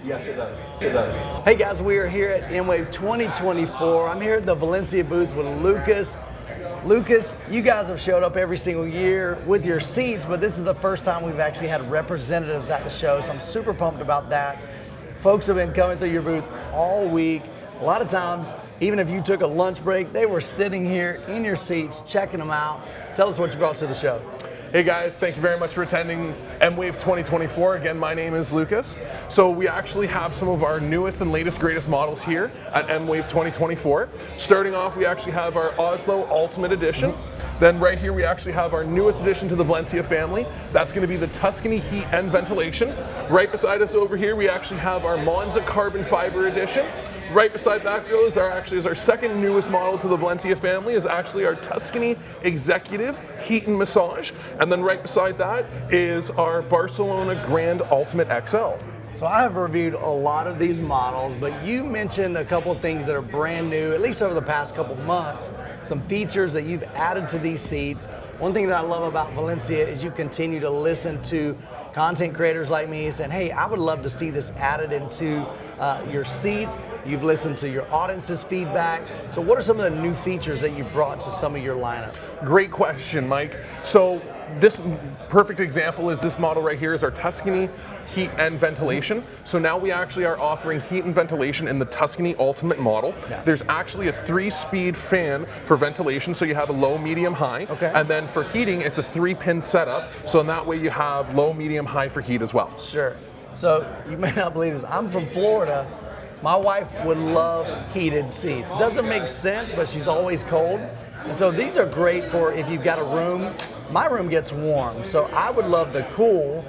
Yes, it does. It does. Hey guys, we are here at MWAVE 2024. I'm here at the Valencia booth with Lucas. Lucas, you guys have showed up every single year with your seats, but this is the first time we've actually had representatives at the show, so I'm super pumped about that. Folks have been coming through your booth all week. A lot of times, even if you took a lunch break, they were sitting here in your seats, checking them out. Tell us what you brought to the show. Hey guys, thank you very much for attending MWAVE 2024. Again, my name is Lucas. So we actually have some of our newest and latest, greatest models here at MWAVE 2024. Starting off, we actually have our Oslo Ultimate Edition. Then right here, we actually have our newest addition to the Valencia family. That's going to be the Tuscany Heat and Ventilation. Right beside us over here, we actually have our Monza Carbon Fiber Edition. Right beside that is our second newest model to the Valencia family, is actually our Tuscany Executive Heat and Massage. And then right beside that is our Barcelona Grand Ultimate XL. So I have reviewed a lot of these models, but you mentioned a couple of things that are brand new, at least over the past couple months, some features that you've added to these seats. One thing that I love about Valencia is you continue to listen to content creators like me saying, hey, I would love to see this added into your seats. You've listened to your audience's feedback. So what are some of the new features that you brought to some of your lineup? Great question, Mike. So this perfect example is this model right here is our Tuscany Heat and Ventilation. So now we actually are offering heat and ventilation in the Tuscany Ultimate model. Yeah. There's actually a 3-speed fan for ventilation, so you have a low, medium, high. Okay. And then for heating, it's a 3-pin setup, so in that way you have low, medium, high for heat as well. Sure. So you may not believe this, I'm from Florida. My wife would love heated seats. Doesn't make sense, but she's always cold. And so these are great for if you've got a room. My room gets warm, so I would love the cool.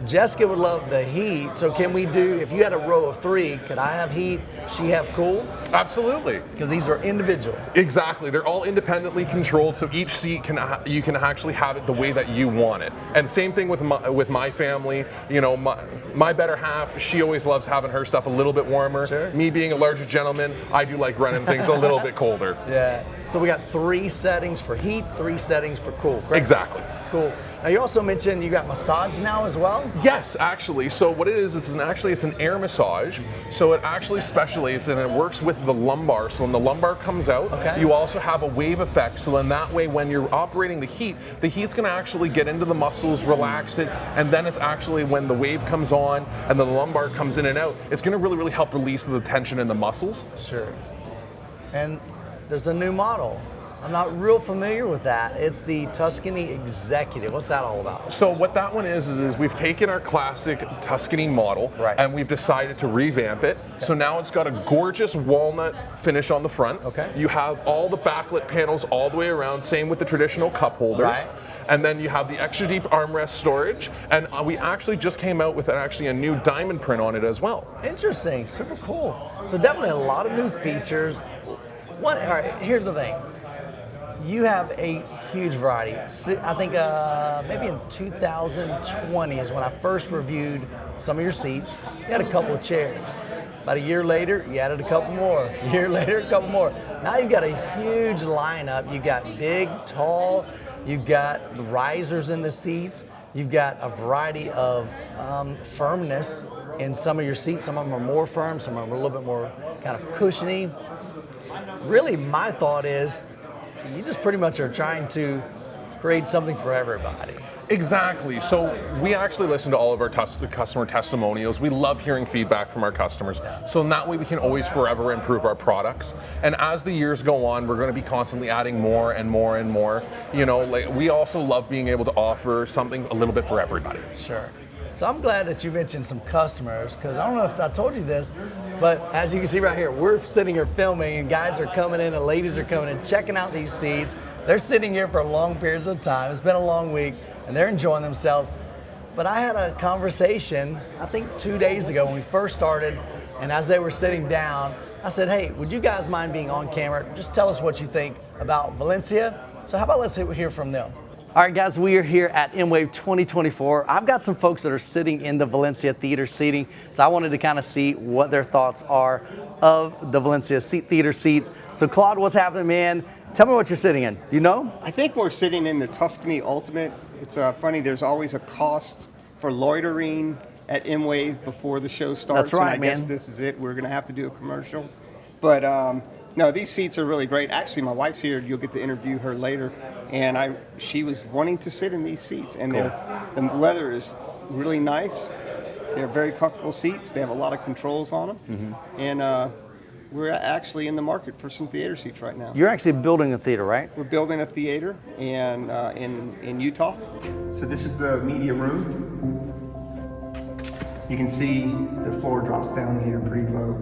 Jessica would love the heat. So can we do, if you had a row of 3, could I have heat, she have cool? Absolutely. Because these are individual. Exactly. They're all independently controlled, so each seat you can actually have it the way that you want it. And same thing with my family. You know, my better half, she always loves having her stuff a little bit warmer. Sure. Me being a larger gentleman, I do like running things a little bit colder. Yeah. So we got 3 settings for heat, 3 settings for cool, correct? Exactly. Cool. Now you also mentioned you got massage now as well? Yes, actually. So what it is, it's an air massage. So it actually specializes and it works with the lumbar. So when the lumbar comes out, you also have a wave effect. So then that way when you're operating the heat's gonna actually get into the muscles, relax it, and then it's actually when the wave comes on and the lumbar comes in and out, it's gonna really, really help release the tension in the muscles. Sure. And there's a new model. I'm not real familiar with that. It's the Tuscany Executive. What's that all about? So what that one is we've taken our classic Tuscany model and we've decided to revamp it. Okay. So now it's got a gorgeous walnut finish on the front. Okay. You have all the backlit panels all the way around, same with the traditional cup holders. Right. And then you have the extra deep armrest storage. And we actually just came out with a new diamond print on it as well. Interesting, super cool. So definitely a lot of new features. All right, here's the thing. You have a huge variety. I think maybe in 2020 is when I first reviewed some of your seats. You had a couple of chairs. About a year later, you added a couple more. A year later, a couple more. Now you've got a huge lineup. You've got big, tall. You've got risers in the seats. You've got a variety of firmness in some of your seats. Some of them are more firm. Some of them are a little bit more kind of cushiony. Really, my thought is, you just pretty much are trying to create something for everybody. Exactly. So we actually listen to all of our customer testimonials. We love hearing feedback from our customers. So in that way we can always forever improve our products. And as the years go on, we're going to be constantly adding more and more and more. You know, like we also love being able to offer something a little bit for everybody. Sure. So I'm glad that you mentioned some customers, because I don't know if I told you this, but as you can see right here, we're sitting here filming and guys are coming in and ladies are coming in, checking out these seats. They're sitting here for long periods of time. It's been a long week and they're enjoying themselves. But I had a conversation, I think 2 days ago when we first started, and as they were sitting down, I said, hey, would you guys mind being on camera? Just tell us what you think about Valencia. So how about let's hear from them. All right, guys, we are here at MWAVE 2024. I've got some folks that are sitting in the Valencia theater seating, so I wanted to kind of see what their thoughts are of the Valencia theater seats. So, Claude, what's happening, man? Tell me what you're sitting in. Do you know? I think we're sitting in the Tuscany Ultimate. It's funny, there's always a cost for loitering at MWAVE before the show starts. That's right, and I guess man. this is it. We're going to have to do a commercial. But no, these seats are really great. Actually, my wife's here. You'll get to interview her later. And she was wanting to sit in these seats. And the leather is really nice. They're very comfortable seats. They have a lot of controls on them. Mm-hmm. And we're actually in the market for some theater seats right now. You're actually building a theater, right? We're building a theater in Utah. So this is the media room. You can see the floor drops down here pretty low.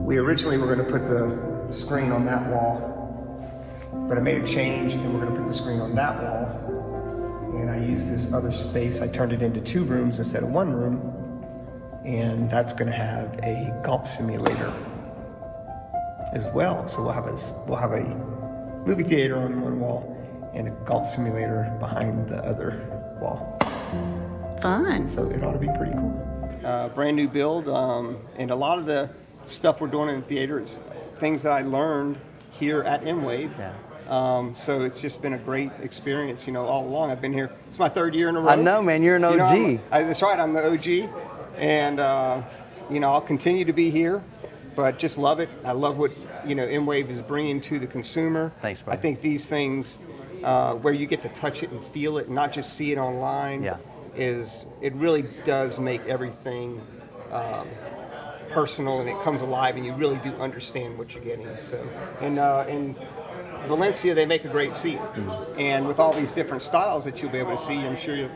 We originally were going to put the screen on that wall, but I made a change and we're going to put the screen on that wall. And I used this other space. I turned it into 2 rooms instead of 1 room. And that's going to have a golf simulator as well. So we'll have a movie theater on one wall and a golf simulator behind the other wall. Fun. So it ought to be pretty cool. Brand new build, and a lot of the stuff we're doing in the theater is things that I learned here at MWAVE. Yeah. So it's just been a great experience, all along. I've been here. It's my 3rd year in a row. I know, man. You're an OG. That's right. I'm the OG. And, I'll continue to be here, but just love it. I love what, MWAVE is bringing to the consumer. Thanks, buddy. I think these things where you get to touch it and feel it, and not just see it online, it really does make everything personal, and it comes alive, and you really do understand what you're getting. So, in Valencia, they make a great seat. Mm-hmm. And with all these different styles that you'll be able to see, I'm sure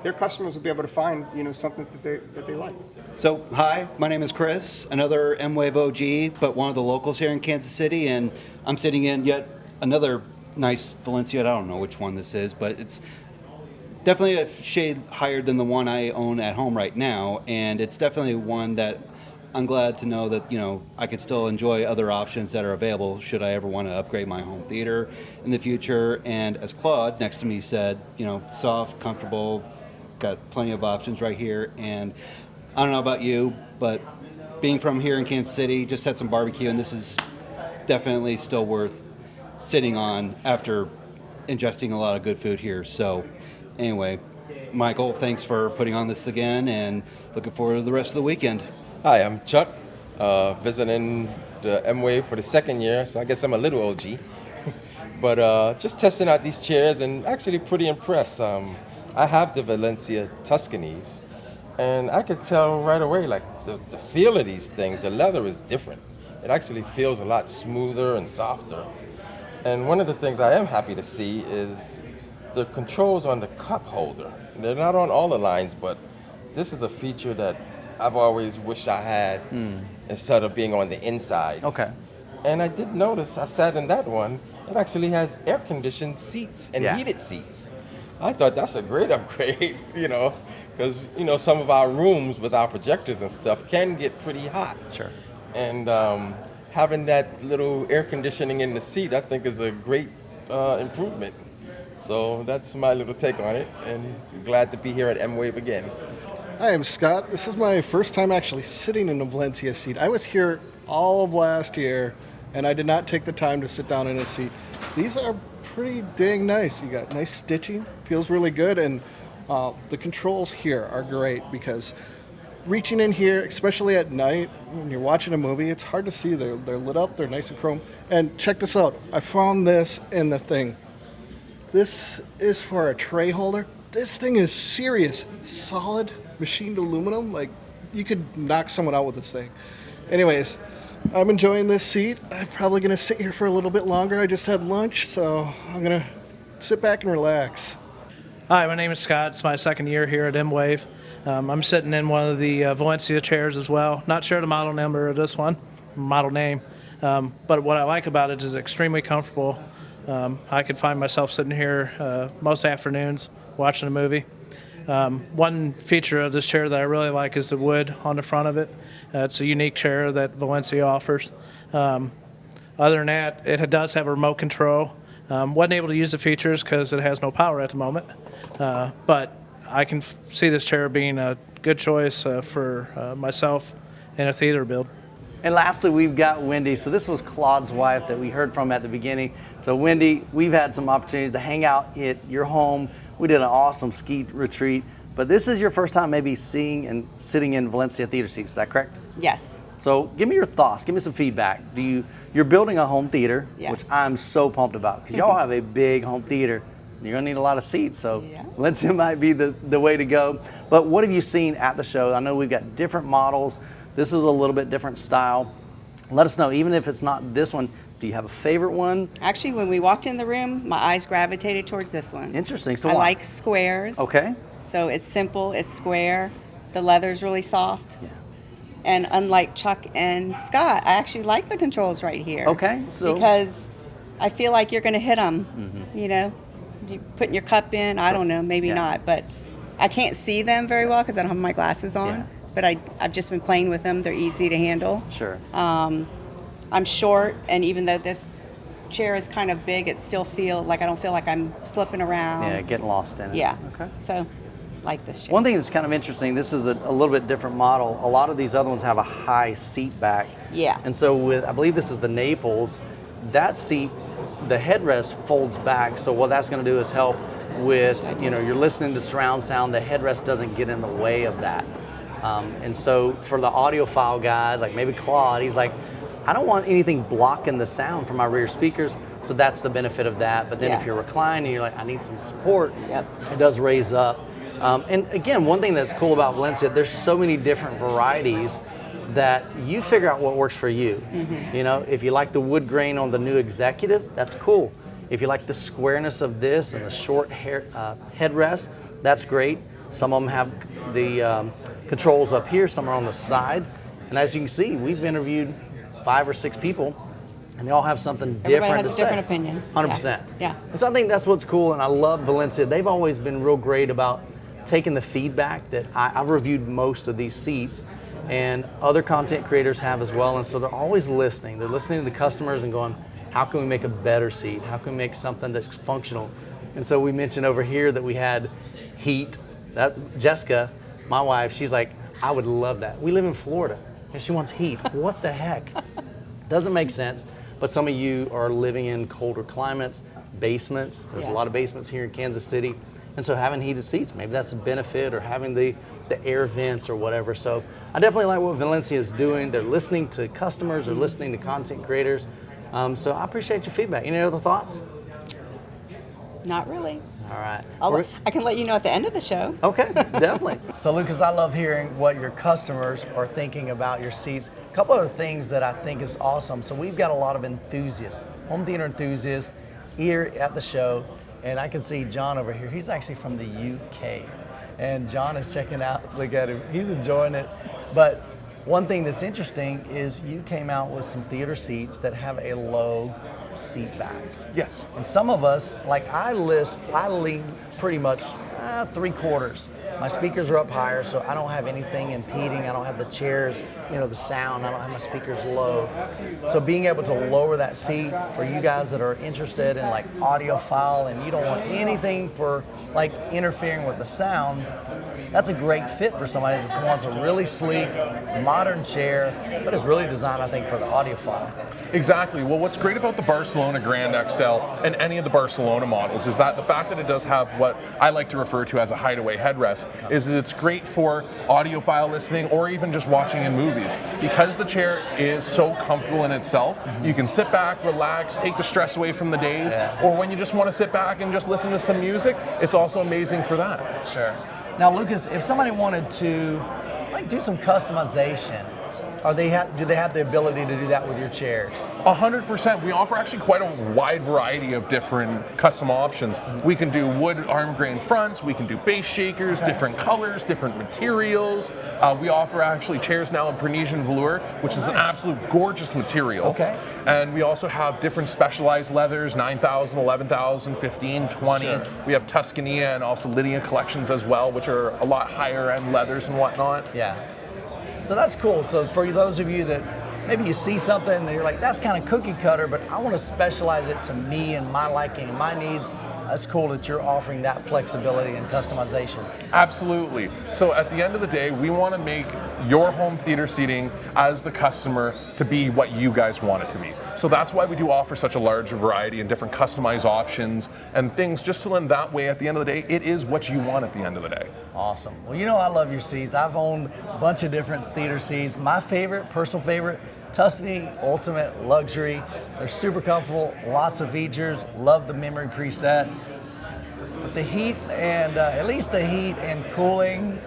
their customers will be able to find, something that they like. So, hi, my name is Chris, another MWAVE OG, but one of the locals here in Kansas City, and I'm sitting in yet another nice Valencia. I don't know which one this is, but it's definitely a shade higher than the one I own at home right now, and it's definitely one that I'm glad to know that, I can still enjoy other options that are available should I ever want to upgrade my home theater in the future. And as Claude next to me said, soft, comfortable, got plenty of options right here. And I don't know about you, but being from here in Kansas City, just had some barbecue, and this is definitely still worth sitting on after ingesting a lot of good food here. So anyway, Michael, thanks for putting on this again, and looking forward to the rest of the weekend. Hi, I'm Chuck, visiting the MWAVE for the 2nd year, so I guess I'm a little OG. But just testing out these chairs and actually pretty impressed. I have the Valencia Tuscanies, and I could tell right away, like the feel of these things, the leather is different. It actually feels a lot smoother and softer. And one of the things I am happy to see is the controls on the cup holder. They're not on all the lines, but this is a feature that I've always wished I had instead of being on the inside. Okay. And I did notice, I sat in that one, it actually has air-conditioned seats and heated seats. I thought that's a great upgrade, because, some of our rooms with our projectors and stuff can get pretty hot. Sure. And having that little air conditioning in the seat, I think is a great improvement. So that's my little take on it, and glad to be here at MWAVE again. Hi, I'm Scott. This is my first time actually sitting in a Valencia seat. I was here all of last year, and I did not take the time to sit down in a seat. These are pretty dang nice. You got nice stitching, feels really good, and the controls here are great because reaching in here, especially at night when you're watching a movie, it's hard to see. They're lit up, they're nice and chrome. And check this out. I found this in the thing. This is for a tray holder. This thing is serious, solid, machined aluminum. Like, you could knock someone out with this thing. Anyways, I'm enjoying this seat. I'm probably going to sit here for a little bit longer. I just had lunch, so I'm going to sit back and relax. Hi, my name is Scott. It's my 2nd year here at MWAVE. I'm sitting in one of the Valencia chairs as well. Not sure the model number of this one, model name, but what I like about it is extremely comfortable. I could find myself sitting here most afternoons watching a movie. One feature of this chair that I really like is the wood on the front of it. It's a unique chair that Valencia offers. Other than that, it does have a remote control. Wasn't able to use the features because it has no power at the moment, but I can see this chair being a good choice for myself in a theater build. And lastly, we've got Wendy. So this was Claude's wife that we heard from at the beginning. So Wendy, we've had some opportunities to hang out at your home. We did an awesome ski retreat. but this is your first time maybe seeing and sitting in Valencia theater seats. Is that correct? Yes. So give me your thoughts. Give me some feedback. You're building a home theater, Yes. which I'm so pumped about because y'all have a big home theater. You're gonna need a lot of seats, so Yeah. Valencia might be the way to go. But what have you seen at the show? I know we've got different models. This is a little bit different style. Let us know, even if it's not this one, do you have a favorite one? Actually, when we walked in the room, my eyes gravitated towards this one. Interesting. So I why? like squares. Okay. So it's simple, it's square. The leather's really soft. Yeah. And unlike Chuck and Scott, I actually like the controls right here. Okay, so- because I feel like you're going to hit them. You know, you putting your cup in. I don't know, maybe Yeah. not, but I can't see them very well because I don't have my glasses on. Yeah. But I've just been playing with them. They're easy to handle. Sure. I'm short, and even though this chair is kind of big, it still I don't feel like I'm slipping around. Yeah, getting lost in it. Yeah. Okay. So, like this chair. One thing that's kind of interesting, this is a little bit different model. A lot of these other ones have a high seat back. Yeah. And so I believe this is the Naples, that seat, the headrest folds back. So what that's going to do is help with, you're listening to surround sound, the headrest doesn't get in the way of that. And so for the audiophile guys, like maybe Claude, he's like, I don't want anything blocking the sound from my rear speakers. So that's the benefit of that. But then Yeah. if you're reclining, you're like, I need some support. Yep. It does raise up. And again, one thing that's cool about Valencia, there's so many different varieties that you figure out what works for you. You know, if you like the wood grain on the new Executive, that's cool. If you like the squareness of this and the short headrest, that's great. Some of them have the controls up here, some are on the side. And as you can see, we've interviewed 5 or 6 people, and they all have something different Everybody has to a different say. opinion. 100%. Yeah. And so I think that's what's cool, and I love Valencia. They've always been real great about taking the feedback that I've reviewed most of these seats, and other content creators have as well, and so they're always listening. They're listening to the customers and going, how can we make a better seat? How can we make something that's functional? And so we mentioned over here that we had heat. That Jessica, my wife, she's like, I would love that. We live in Florida, and she wants heat. What the heck? Doesn't make sense. But some of you are living in colder climates, basements. There's a Yeah. lot of basements here in Kansas City. And so having heated seats, maybe that's a benefit, or having the air vents or whatever. So I definitely like what Valencia is doing. They're listening to customers, they're listening to content creators. So I appreciate your feedback. Any other thoughts? Not really. All right. I can let you know at the end of the show. Okay, definitely. So Lucas, I love hearing what your customers are thinking about your seats. A couple other things that I think is awesome. So we've got a lot of enthusiasts, home theater enthusiasts here at the show. And I can see John over here. He's actually from the UK. And John is checking out, look at him, he's enjoying it. But one thing that's interesting is you came out with some theater seats that have a low seat back. Yes. And some of us, like I lean pretty much 3/4. My speakers are up higher, so I don't have anything impeding. I don't have the chairs, the sound. I don't have my speakers low. So being able to lower that seat for you guys that are interested in like audiophile and you don't want anything for like interfering with the sound, that's a great fit for somebody that wants a really sleek, modern chair, but it's really designed, I think, for the audiophile. Exactly. Well, what's great about the Barcelona Grand XL and any of the Barcelona models is that the fact that it does have what I like to refer to as a hideaway headrest is it's great for audiophile listening or even just watching in movies. Because the chair is so comfortable in itself, you can sit back, relax, take the stress away from the days, or when you just want to sit back and just listen to some music, it's also amazing for that. Sure. Now, Lucas, if somebody wanted to do some customization, do they have the ability to do that with your chairs? 100%. We offer actually quite a wide variety of different custom options. We can do wood arm grain fronts, we can do base shakers, different colors, different materials. We offer actually chairs now in Parisian velour, which is an absolute gorgeous material. Okay. And we also have different specialized leathers, 9,000, 11,000, 15, 20. Sure. We have Tuscania and also Lydia collections as well, which are a lot higher end leathers and whatnot. Yeah. So that's cool. So for those of you that maybe you see something and you're like, that's kind of cookie cutter, but I want to specialize it to me and my liking and my needs, that's cool that you're offering that flexibility and customization. Absolutely. So at the end of the day, we want to make your home theater seating as the customer to be what you guys want it to be. So that's why we do offer such a large variety and different customized options and things, just so then that way at the end of the day, it is what you want at the end of the day. Awesome. Well, you know I love your seats. I've owned a bunch of different theater seats. My favorite, personal favorite, Tuscany Ultimate Luxury. They're super comfortable, lots of features. Love the memory preset. But the heat and at least the heat and cooling,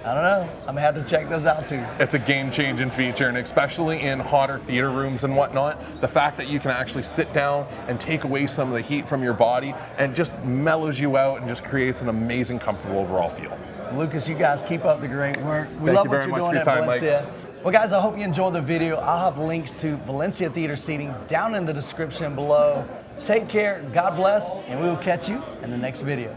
I don't know. I'm gonna have to check those out too. It's a game-changing feature, and especially in hotter theater rooms and whatnot, the fact that you can actually sit down and take away some of the heat from your body and just mellows you out and just creates an amazing, comfortable overall feel. Lucas, you guys keep up the great work. We Thank love you what very you're much doing for your at time, Mike. Valencia. Well, guys, I hope you enjoyed the video. I'll have links to Valencia Theater seating down in the description below. Take care, God bless, and we will catch you in the next video.